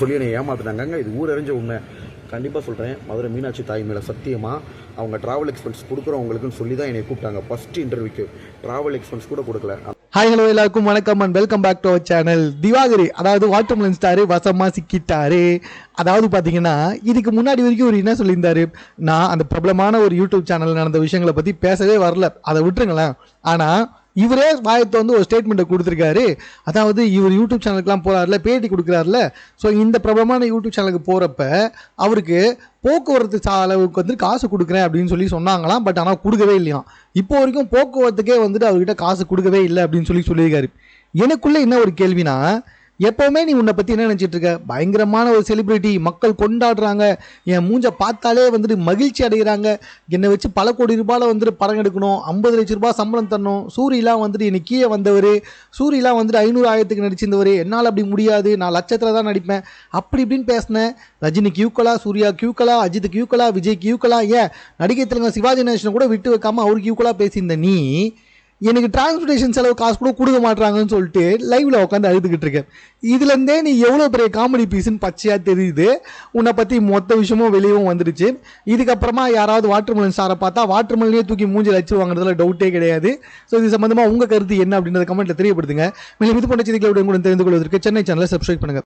சொல்லி என்னை ஏமாத்துனாங்க. இது ஊரறிஞ்ச உண்மை. கண்டிப்பாக சொல்கிறேன், மதுரை மீனாட்சி தாய் மேலே சத்தியமாக அவங்க ட்ராவல் எக்ஸ்பென்ஸ் கொடுக்குறவங்களுக்குன்னு சொல்லி தான் என்னை கூப்பிட்டாங்க. ஃபஸ்ட்டு இன்டர்வியூக்கு ட்ராவல் எக்ஸ்பென்ஸ் கூட கொடுக்கல. ஹாய் ஹலோ எல்லாருக்கும் வணக்கம் and welcome back to our channel. திவாகரி அதாவது வாட்டர்மெலன் ஸ்டாரு வசமாக சிக்கிட்டாரு. அதாவது பார்த்தீங்கன்னா இதுக்கு முன்னாடி வரைக்கும் ஒரு என்ன சொல்லியிருந்தாரு, நான் அந்த பிரபலமான ஒரு யூடியூப் சேனலில் நடந்த விஷயங்களை பற்றி பேசவே வரல, அதை விட்டுருங்களேன். ஆனால் இவரே வாயத்தை வந்து ஒரு ஸ்டேட்மெண்ட்டை கொடுத்துருக்காரு. அதாவது இவர் யூடியூப் சேனலுக்குலாம் போகிறாருல, பேட்டி கொடுக்குறாருல. ஸோ இந்த பிரபலமான யூடியூப் சேனலுக்கு போகிறப்ப அவருக்கு போக்குவரத்து அளவுக்கு வந்து காசு கொடுக்குறேன் அப்படின்னு சொல்லி சொன்னாங்களாம். பட் ஆனால் கொடுக்கவே இல்லையாம். இப்போ வரைக்கும் போக்குவரத்துக்கே வந்துட்டு அவர்கிட்ட காசு கொடுக்கவே இல்லை அப்படின்னு சொல்லியிருக்காரு. எனக்குள்ளே என்ன ஒரு கேள்வினா, எப்போவுமே நீ உன்னை பற்றி என்ன நினச்சிட்டு இருக்க, பயங்கரமான ஒரு செலிப்ரிட்டி, மக்கள் கொண்டாடுறாங்க, என் மூஞ்சை பார்த்தாலே வந்துட்டு மகிழ்ச்சி அடைகிறாங்க, என்னை வச்சு பல கோடி ரூபாயில் வந்துட்டு படம் எடுக்கணும், 50 லட்ச ரூபாய் சம்பளம் தரணும், சூரியலாம் வந்துட்டு என்னை கீழே வந்தவர், சூரியலாம் வந்துட்டு 500 ஆயிரத்துக்கு நடிச்சிருந்தவர், என்னால் அப்படி முடியாது, நான் லட்சத்தில் தான் நடிப்பேன், அப்படி இப்படின்னு பேசினேன். ரஜினிக்கு யூக்கலா, சூர்யா கியூக்கலா, அஜித்துக்கு யூக்கலா, விஜய்க்கு யூக்கலா, ஏன் நடிகை தெலுங்கு சிவாஜி கணேசனை கூட விட்டு வைக்காமல் அவருக்கு யூக்கலா பேசியிருந்த நீ எனக்கு டிரான்ஸ்போர்ட்டேஷன் செலவு காசு கூட கொடுக்க மாட்டாங்கன்னு சொல்லிட்டு லைவ்ல உட்காந்து அழுதுகிட்டு இருக்கேன். இதுலேருந்தே நீ எவ்வளோ பெரிய காமெடி பீஸ்ன்னு பச்சையாக தெரியுது. உன்னை பற்றி மொத்த விஷயமும் வெளியவும் வந்துடுச்சு. இதுக்கப்புறமா யாராவது வாட்டர்மெலன் ஸ்டாரை பார்த்தா வாட்டர்மெலனே தூக்கி மூஞ்சில் வச்சு வாங்குறதுல டவுட்டே கிடையாது. ஸோ இது சம்மந்தமாக உங்கள் கருத்து என்ன அப்படின்றத கமெண்ட்டில் தெரியப்படுத்துங்க. மேலும் இது போன்ற செய்திகளை கூட தெரிந்து கொள்வதற்கு சென்னை சேனலை சப்ஸ்கிரைப் பண்ணுங்கள்.